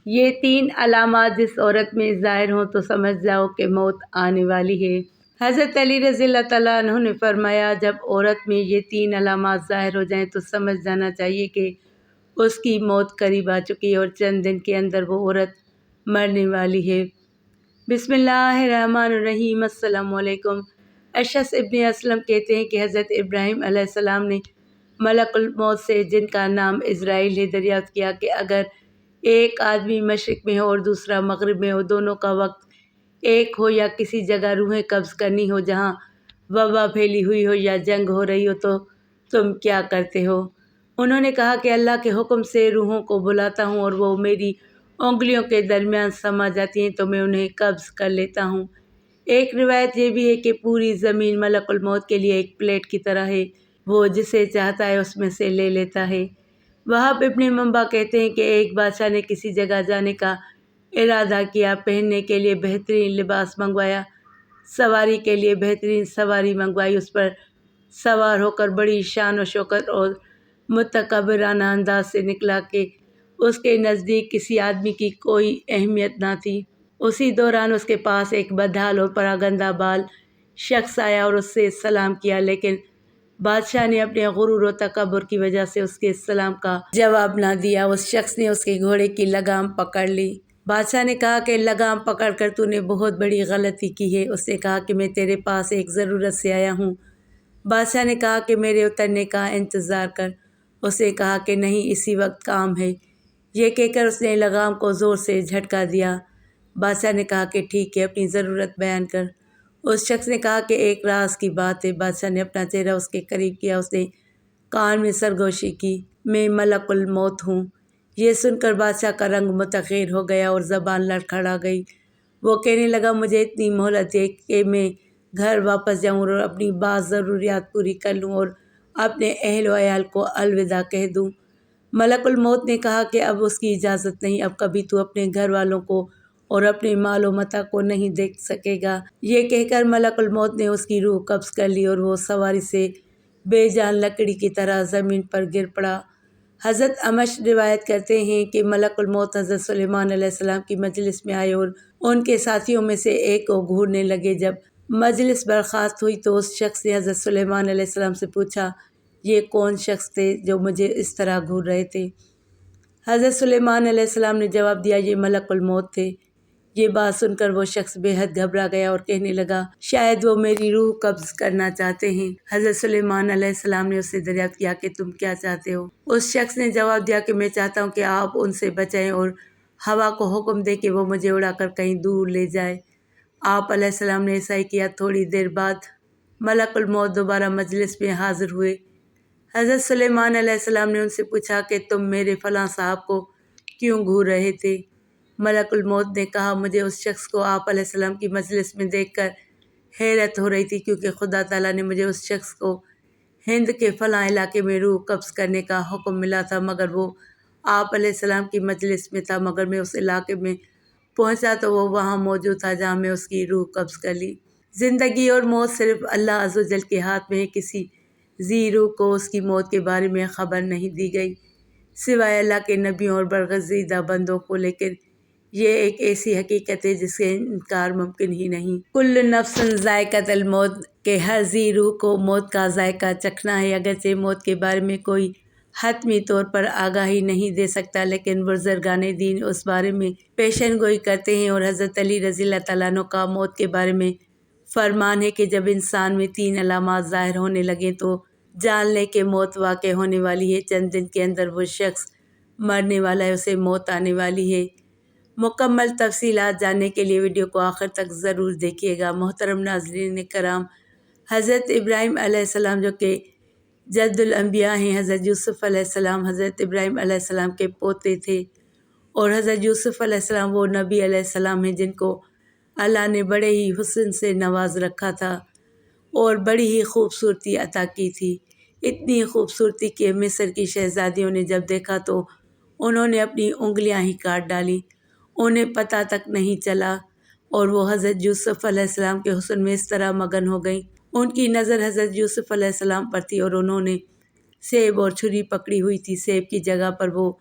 یہ 3 علامات جس عورت میں ظاہر ہوں تو سمجھ جاؤ کہ موت آنے والی ہے۔ حضرت علی رضی اللہ تعالیٰ عنہ نے فرمایا جب عورت میں یہ 3 علامات ظاہر ہو جائیں تو سمجھ جانا چاہیے کہ اس کی موت قریب آ چکی ہے اور چند دن کے اندر وہ عورت مرنے والی ہے۔ بسم اللہ الرحمن الرحیم۔ السلام علیکم۔ اشعث ابن اسلم کہتے ہیں کہ حضرت ابراہیم علیہ السلام نے ملک الموت سے، جن کا نام عزرائیل ہے، دریافت کیا کہ اگر ایک آدمی مشرق میں ہو اور دوسرا مغرب میں ہو، دونوں کا وقت ایک ہو، یا کسی جگہ روحیں قبض کرنی ہو جہاں وبا پھیلی ہوئی ہو یا جنگ ہو رہی ہو، تو تم کیا کرتے ہو؟ انہوں نے کہا کہ اللہ کے حکم سے روحوں کو بلاتا ہوں اور وہ میری انگلیوں کے درمیان سما جاتی ہیں تو میں انہیں قبض کر لیتا ہوں۔ ایک روایت یہ بھی ہے کہ پوری زمین ملک الموت کے لیے ایک پلیٹ کی طرح ہے، وہ جسے چاہتا ہے اس میں سے لے لیتا ہے۔ وہب ابن منبع کہتے ہیں کہ ایک بادشاہ نے کسی جگہ جانے کا ارادہ کیا، پہننے کے لیے بہترین لباس منگوایا، سواری کے لیے بہترین سواری منگوائی، اس پر سوار ہو کر بڑی شان و شوکت اور متکبرانہ انداز سے نکلا کہ اس کے نزدیک کسی آدمی کی کوئی اہمیت نہ تھی۔ اسی دوران اس کے پاس ایک بدحال اور پراگندہ بال شخص آیا اور اس سے سلام کیا، لیکن بادشاہ نے اپنے غرور و تکبر کی وجہ سے اس کے سلام کا جواب نہ دیا۔ اس شخص نے اس کے گھوڑے کی لگام پکڑ لی۔ بادشاہ نے کہا کہ لگام پکڑ کر تو نے بہت بڑی غلطی کی ہے۔ اس نے کہا کہ میں تیرے پاس ایک ضرورت سے آیا ہوں۔ بادشاہ نے کہا کہ میرے اترنے کا انتظار کر۔ اس نے کہا کہ نہیں، اسی وقت کام ہے۔ یہ کہہ کر اس نے لگام کو زور سے جھٹکا دیا۔ بادشاہ نے کہا کہ ٹھیک ہے، اپنی ضرورت بیان کر۔ اس شخص نے کہا کہ ایک راز کی بات ہے۔ بادشاہ نے اپنا چہرہ اس کے قریب کیا، اس نے کان میں سرگوشی کی، میں ملک الموت ہوں۔ یہ سن کر بادشاہ کا رنگ متغیر ہو گیا اور زبان لڑکھڑا گئی۔ وہ کہنے لگا مجھے اتنی مہلت دے کہ میں گھر واپس جاؤں اور اپنی بعض ضروریات پوری کر لوں اور اپنے اہل و عیال کو الوداع کہہ دوں۔ ملک الموت نے کہا کہ اب اس کی اجازت نہیں، اب کبھی تو اپنے گھر والوں کو اور اپنے مال و متاع کو نہیں دیکھ سکے گا۔ یہ کہہ کر ملک الموت نے اس کی روح قبض کر لی اور وہ سواری سے بے جان لکڑی کی طرح زمین پر گر پڑا۔ حضرت امش روایت کرتے ہیں کہ ملک الموت حضرت سلیمان علیہ السلام کی مجلس میں آئے اور ان کے ساتھیوں میں سے ایک کو گھورنے لگے۔ جب مجلس برخاست ہوئی تو اس شخص نے حضرت سلیمان علیہ السلام سے پوچھا یہ کون شخص تھے جو مجھے اس طرح گھور رہے تھے؟ حضرت سلیمان علیہ السلام نے جواب دیا یہ ملک الموت تھے۔ یہ بات سن کر وہ شخص بے حد گھبرا گیا اور کہنے لگا شاید وہ میری روح قبض کرنا چاہتے ہیں۔ حضرت سلیمان علیہ السلام نے اس سے دریافت کیا کہ تم کیا چاہتے ہو؟ اس شخص نے جواب دیا کہ میں چاہتا ہوں کہ آپ ان سے بچائیں اور ہوا کو حکم دیں کہ وہ مجھے اڑا کر کہیں دور لے جائے۔ آپ علیہ السلام نے ایسا ہی کیا۔ تھوڑی دیر بعد ملک الموت دوبارہ مجلس میں حاضر ہوئے۔ حضرت سلیمان علیہ السلام نے ان سے پوچھا کہ تم میرے فلاں صاحب کو کیوں گھور رہے تھے؟ ملک الموت نے کہا مجھے اس شخص کو آپ علیہ السلام کی مجلس میں دیکھ کر حیرت ہو رہی تھی، کیونکہ خدا تعالیٰ نے مجھے اس شخص کو ہند کے فلاں علاقے میں روح قبض کرنے کا حکم ملا تھا، مگر وہ آپ علیہ السلام کی مجلس میں تھا۔ مگر میں اس علاقے میں پہنچا تو وہ وہاں موجود تھا جہاں میں اس کی روح قبض کر لی۔ زندگی اور موت صرف اللہ عز و جل کے ہاتھ میں ہے۔ کسی ذی روح کو اس کی موت کے بارے میں خبر نہیں دی گئی سوائے اللہ کے نبیوں اور برگزیدہ بندوں کو، لیکن یہ ایک ایسی حقیقت ہے جس سے انکار ممکن ہی نہیں۔ کل نفس ذائقۃ الموت کہ ہر ذی روح کو موت کا ذائقہ چکھنا ہے۔ اگرچہ موت کے بارے میں کوئی حتمی طور پر آگاہی نہیں دے سکتا، لیکن بزرگان دین اس بارے میں پیشن گوئی کرتے ہیں، اور حضرت علی رضی اللہ تعالیٰ عنہ کا موت کے بارے میں فرمان ہے کہ جب انسان میں 3 علامات ظاہر ہونے لگیں تو جان لے کہ موت واقع ہونے والی ہے۔ چند دن کے اندر وہ شخص مرنے والا ہے، اسے موت آنے والی ہے۔ مکمل تفصیلات جاننے کے لیے ویڈیو کو آخر تک ضرور دیکھیے گا۔ محترم ناظرین کرام، حضرت ابراہیم علیہ السلام جو کہ جد الانبیاء ہیں، حضرت یوسف علیہ السلام حضرت ابراہیم علیہ السلام کے پوتے تھے، اور حضرت یوسف علیہ السلام وہ نبی علیہ السلام ہیں جن کو اللہ نے بڑے ہی حسن سے نواز رکھا تھا اور بڑی ہی خوبصورتی عطا کی تھی۔ اتنی خوبصورتی کہ مصر کی شہزادیوں نے جب دیکھا تو انہوں نے اپنی انگلیاں ہی کاٹ ڈالیں، انہیں پتہ تک نہیں چلا، اور وہ حضرت یوسف علیہ السلام کے حسن میں اس طرح مگن ہو گئیں۔ ان کی نظر حضرت یوسف علیہ السلام پر تھی اور انہوں نے سیب اور چھری پکڑی ہوئی تھی۔ سیب کی جگہ پر وہ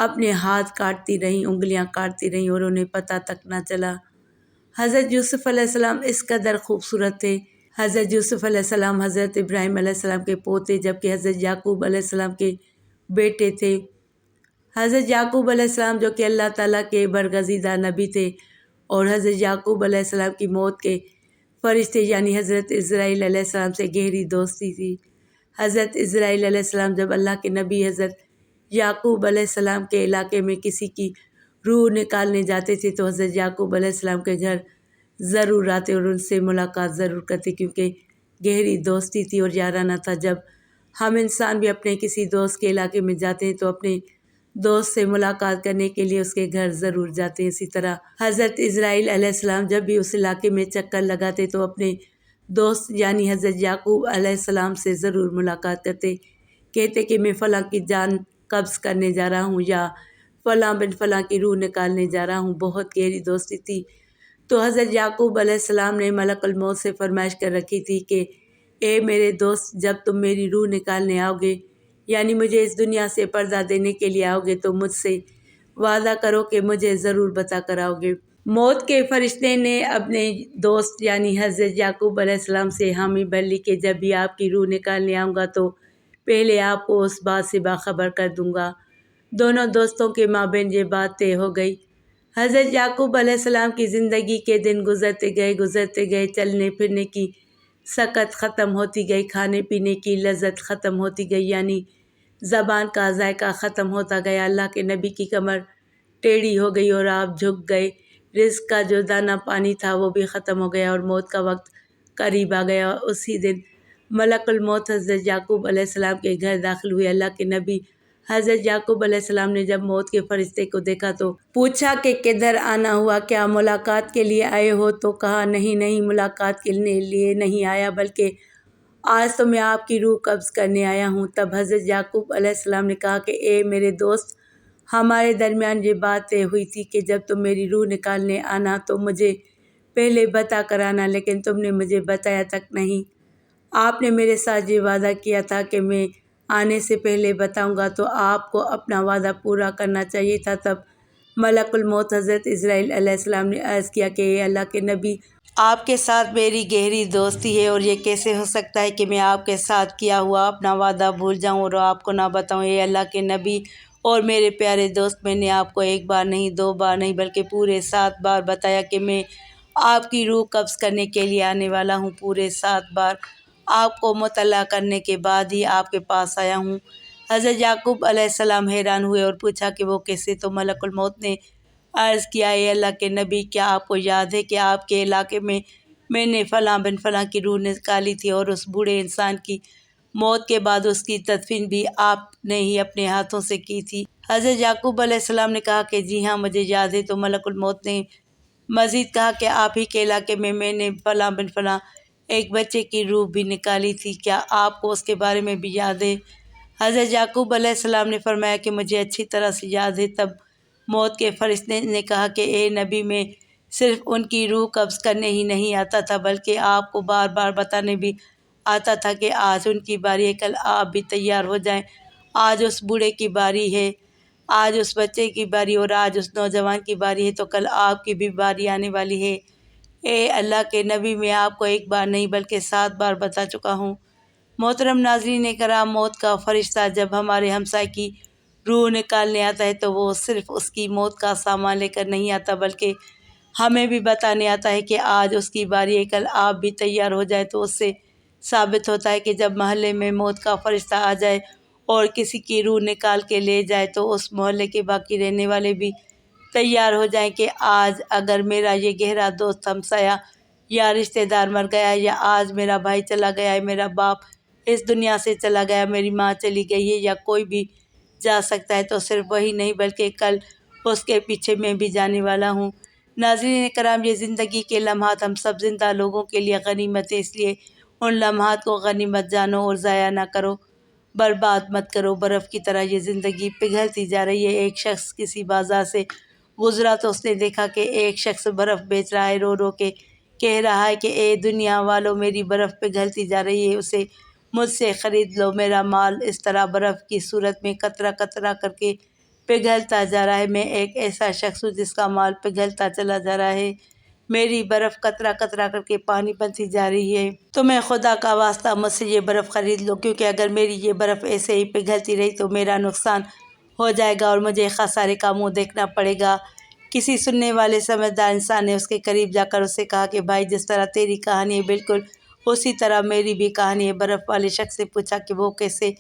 اپنے ہاتھ کاٹتی رہیں، انگلیاں کاٹتی رہیں اور انہیں پتہ تک نہ چلا۔ حضرت یوسف علیہ السلام اس قدر خوبصورت تھے۔ حضرت یوسف علیہ السلام حضرت ابراہیم علیہ السلام کے پوتے جبکہ حضرت یعقوب علیہ السلام کے بیٹے تھے۔ حضرت یعقوب علیہ السلام جو کہ اللہ تعالیٰ کے برگزیدہ نبی تھے، اور حضرت یعقوب علیہ السلام کی موت کے فرشتے یعنی حضرت اسرائیل علیہ السلام سے گہری دوستی تھی۔ حضرت اسرائیل علیہ السلام جب اللہ کے نبی حضرت یعقوب علیہ السلام کے علاقے میں کسی کی روح نکالنے جاتے تھے تو حضرت یعقوب علیہ السلام کے گھر ضرور آتے اور ان سے ملاقات ضرور کرتے، کیونکہ گہری دوستی تھی اور یارانہ تھا۔ جب ہم انسان بھی اپنے کسی دوست کے علاقے میں جاتے ہیں تو اپنے دوست سے ملاقات کرنے کے لیے اس کے گھر ضرور جاتے ہیں۔ اسی طرح حضرت اسرائیل علیہ السلام جب بھی اس علاقے میں چکر لگاتے تو اپنے دوست یعنی حضرت یعقوب علیہ السلام سے ضرور ملاقات کرتے، کہتے کہ میں فلاں کی جان قبض کرنے جا رہا ہوں یا فلاں بن فلاں کی روح نکالنے جا رہا ہوں۔ بہت گہری دوستی تھی۔ تو حضرت یعقوب علیہ السلام نے ملک الموت سے فرمائش کر رکھی تھی کہ اے میرے دوست، جب تم میری روح نکالنے آؤ گے یعنی مجھے اس دنیا سے پردہ دینے کے لیے آؤ گے تو مجھ سے وعدہ کرو کہ مجھے ضرور بتا کر آؤ گے۔ موت کے فرشتے نے اپنے دوست یعنی حضرت یعقوب علیہ السلام سے حامی بھر لی کہ جب بھی آپ کی روح نکالنے آؤں گا تو پہلے آپ کو اس بات سے باخبر کر دوں گا۔ دونوں دوستوں کے مابین یہ بات طے ہو گئی۔ حضرت یعقوب علیہ السلام کی زندگی کے دن گزرتے گئے، چلنے پھرنے کی سکت ختم ہوتی گئی، کھانے پینے کی لذت ختم ہوتی گئی، یعنی زبان کا ذائقہ ختم ہوتا گیا۔ اللہ کے نبی کی کمر ٹیڑھی ہو گئی اور آپ جھک گئے، رزق کا جو دانہ پانی تھا وہ بھی ختم ہو گیا اور موت کا وقت قریب آ گیا۔ اسی دن ملک الموت حضرت یعقوب علیہ السلام کے گھر داخل ہوئے۔ اللہ کے نبی حضرت یعقوب علیہ السلام نے جب موت کے فرشتے کو دیکھا تو پوچھا کہ کدھر آنا ہوا، کیا ملاقات کے لیے آئے ہو؟ تو کہا نہیں ملاقات کے لیے نہیں آیا، بلکہ آج تو میں آپ کی روح قبض کرنے آیا ہوں۔ تب حضرت یعقوب علیہ السلام نے کہا کہ اے میرے دوست، ہمارے درمیان یہ بات طے ہوئی تھی کہ جب تم میری روح نکالنے آنا تو مجھے پہلے بتا کر آنا، لیکن تم نے مجھے بتایا تک نہیں۔ آپ نے میرے ساتھ یہ وعدہ کیا تھا کہ میں آنے سے پہلے بتاؤں گا، تو آپ کو اپنا وعدہ پورا کرنا چاہیے تھا۔ تب ملک الموت حضرت اسرائیل علیہ السلام نے عرض کیا کہ اے اللہ کے نبی، آپ کے ساتھ میری گہری دوستی ہے اور یہ کیسے ہو سکتا ہے کہ میں آپ کے ساتھ کیا ہوا اپنا وعدہ بھول جاؤں اور آپ کو نہ بتاؤں۔ اے اللہ کے نبی اور میرے پیارے دوست، میں نے آپ کو ایک بار نہیں، دو بار نہیں، بلکہ پورے 7 بار بتایا کہ میں آپ کی روح قبض کرنے کے لیے آنے والا ہوں۔ پورے 7 بار آپ کو مطلع کرنے کے بعد ہی آپ کے پاس آیا ہوں۔ حضرت یعقوب علیہ السلام حیران ہوئے اور پوچھا کہ وہ کیسے؟ تو ملک الموت نے عرض کیا، اے اللہ کے نبی، کیا آپ کو یاد ہے کہ آپ کے علاقے میں نے فلاں بن فلاں کی روح نکالی تھی اور اس بوڑھے انسان کی موت کے بعد اس کی تدفین بھی آپ نے ہی اپنے ہاتھوں سے کی تھی؟ حضرت یعقوب علیہ السلام نے کہا کہ جی ہاں مجھے یاد ہے۔ تو ملک الموت نے مزید کہا کہ آپ ہی کے علاقے میں نے فلاں بن فلاں ایک بچے کی روح بھی نکالی تھی، کیا آپ کو اس کے بارے میں بھی یاد ہے؟ حضرت یعقوب علیہ السلام نے فرمایا کہ مجھے اچھی طرح سے یاد ہے۔ تب موت کے فرشتے نے کہا کہ اے نبی، میں صرف ان کی روح قبض کرنے ہی نہیں آتا تھا، بلکہ آپ کو بار بار بتانے بھی آتا تھا کہ آج ان کی باری ہے، کل آپ بھی تیار ہو جائیں۔ آج اس بوڑھے کی باری ہے، آج اس بچے کی باری، اور آج اس نوجوان کی باری ہے، تو کل آپ کی بھی باری آنے والی ہے۔ اے اللہ کے نبی، میں آپ کو ایک بار نہیں بلکہ 7 بار بتا چکا ہوں۔ محترم ناظرین کرام، موت کا فرشتہ جب ہمارے ہمسائے کی روح نکالنے آتا ہے تو وہ صرف اس کی موت کا سامان لے کر نہیں آتا، بلکہ ہمیں بھی بتانے آتا ہے کہ آج اس کی باری ہے، کل آپ بھی تیار ہو جائے۔ تو اس سے ثابت ہوتا ہے کہ جب محلے میں موت کا فرشتہ آ جائے اور کسی کی روح نکال کے لے جائے تو اس محلے کے باقی رہنے والے بھی تیار ہو جائیں کہ آج اگر میرا یہ گہرا دوست ہمسایہ یا رشتہ دار مر گیا، یا آج میرا بھائی چلا گیا ہے، میرا باپ اس دنیا سے چلا گیا، میری ماں چلی گئی ہے، یا کوئی بھی جا سکتا ہے، تو صرف وہی نہیں بلکہ کل اس کے پیچھے میں بھی جانے والا ہوں۔ ناظرین کرام، یہ زندگی کے لمحات ہم سب زندہ لوگوں کے لیے غنیمت ہے، اس لیے ان لمحات کو غنیمت جانو اور ضائع نہ کرو، برباد مت کرو۔ برف کی طرح یہ زندگی پگھلتی جا رہی ہے۔ ایک شخص کسی بازار سے گزرا تو اس نے دیکھا کہ ایک شخص برف بیچ رہا ہے، رو رو کے کہہ رہا ہے کہ اے دنیا والوں، میری برف پگھلتی جا رہی ہے، اسے مجھ سے خرید لو۔ میرا مال اس طرح برف کی صورت میں قطرہ قطرہ کر کے پگھلتا جا رہا ہے۔ میں ایک ایسا شخص ہوں جس کا مال پگھلتا چلا جا رہا ہے۔ میری برف قطرہ قطرہ کر کے پانی بنتی جا رہی ہے۔ تمہیں خدا کا واسطہ مجھ سے یہ برف خرید لو، کیونکہ اگر میری یہ برف ایسے ہی پگھلتی رہی تو میرا نقصان ہو جائے گا اور مجھے خسارے کا منہ دیکھنا پڑے گا۔ کسی سننے والے سمجھدار انسان نے اس کے قریب جا کر اس سے کہا کہ بھائی، جس طرح تیری کہانی ہے بالکل اسی طرح میری بھی کہانی ہے۔ برف والے شخص سے پوچھا کہ وہ کیسے؟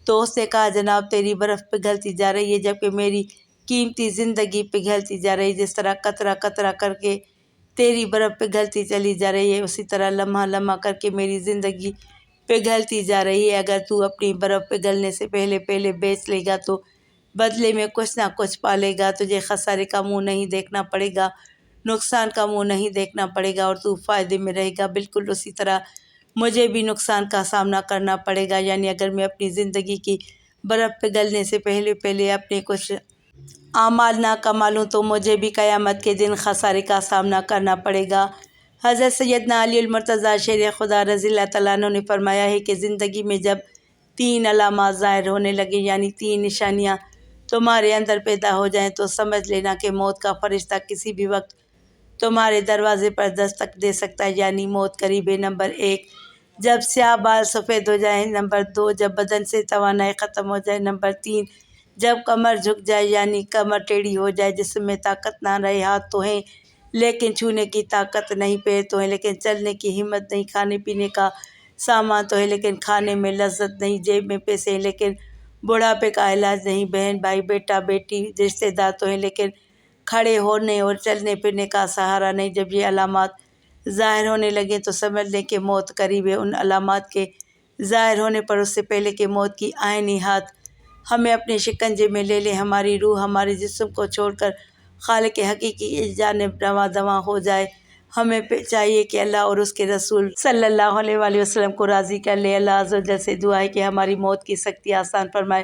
تو اس نے کہا، جناب، تیری برف پگھلتی جا رہی ہے جبکہ میری قیمتی زندگی پگھلتی جا رہی ہے۔ جس طرح قطرہ قطرہ کر کے تیری برف پگھلتی چلی جا رہی ہے، اسی طرح لمحہ لمحہ کر کے میری زندگی پگھلتی جا رہی ہے۔ اگر تو اپنی برف پگھلنے سے پہلے بیچ لے گا تو بدلے میں کچھ نہ کچھ پالے گا۔ تجھے خسارے کا منہ نہیں دیکھنا پڑے گا، نقصان کا منہ نہیں دیکھنا پڑے گا اور تو فائدے میں رہے گا۔ بالکل اسی طرح مجھے بھی نقصان کا سامنا کرنا پڑے گا، یعنی اگر میں اپنی زندگی کی برف پگھلنے سے پہلے اپنے کچھ اعمال نہ کما لوں تو مجھے بھی قیامت کے دن خسارے کا سامنا کرنا پڑے گا۔ حضرت سیدنا علی المرتضیٰ شیر خدا رضی اللہ تعالیٰ عنہ نے فرمایا ہے کہ زندگی میں جب 3 علامات ظاہر ہونے لگیں، یعنی 3 نشانیاں تمہارے اندر پیدا ہو جائیں، تو سمجھ لینا کہ موت کا فرشتہ کسی بھی وقت تمہارے دروازے پر دستک دے سکتا ہے، یعنی موت قریب ہے۔ نمبر 1، جب سیاہ بال سفید ہو جائیں۔ نمبر 2، جب بدن سے توانائی ختم ہو جائے۔ نمبر 3، جب کمر جھک جائے، یعنی کمر ٹیڑھی ہو جائے، جسم میں طاقت نہ رہے۔ ہاتھ تو ہیں لیکن چھونے کی طاقت نہیں، پیر تو ہیں لیکن چلنے کی ہمت نہیں، کھانے پینے کا سامان تو ہے لیکن کھانے میں لذت نہیں، جیب میں پیسے ہیں لیکن بڑھاپے کا علاج نہیں، بہن بھائی بیٹا بیٹی رشتے دار تو ہیں لیکن کھڑے ہونے اور چلنے پھرنے کا سہارا نہیں۔ جب یہ علامات ظاہر ہونے لگیں تو سمجھ لیں کہ موت قریب ہے۔ ان علامات کے ظاہر ہونے پر اس سے پہلے کہ موت کی آئینی ہاتھ ہمیں اپنے شکنجے میں لے لے، ہماری روح ہمارے جسم کو چھوڑ کر خالق حقیقی کی جانب رواں ہو جائے، ہمیں چاہیے کہ اللہ اور اس کے رسول صلی اللہ علیہ وآلہ وسلم کو راضی کر لے۔ اللہ عز و جل سے دعا ہے کہ ہماری موت کی سختی آسان فرمائے،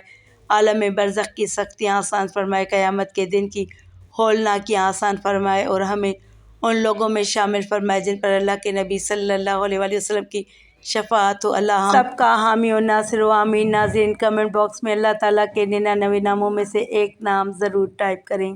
عالم برزخ کی سختیاں آسان فرمائے، قیامت کے دن کی ہولناکیاں آسان فرمائے اور ہمیں ان لوگوں میں شامل فرمائے جن پر اللہ کے نبی صلی اللہ علیہ وآلہ وسلم کی شفاعت ہو۔ اللہ سب کا حامی و ناصر و آمین۔ ناظرین، کمنٹ باکس میں اللہ تعالیٰ کے 99 ناموں میں سے ایک نام ضرور ٹائپ کریں۔